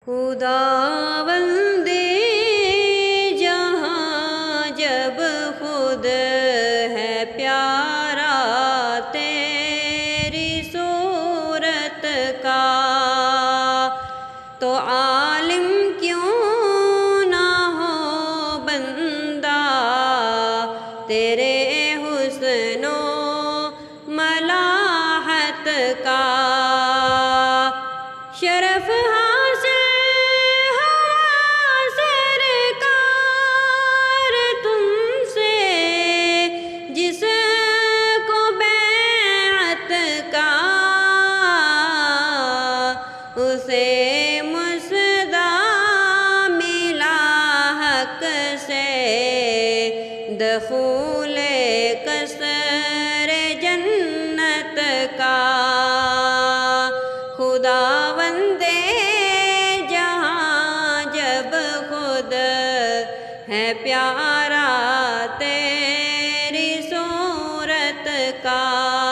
خداوندِ جہاں جب خود ہے پیارا تیری صورت کا، تو عالم کیوں نہ ہو بندہ تیرے حسن و ملاحت کا۔ شرف حاصل ہوا سرکار تم سے، جس کو بیعت کا اسے مسدہ ملا حق سے دخول قصر جنت کا۔ خداوندِ جہاں جب خود ہے پیارا تیری صورت کا۔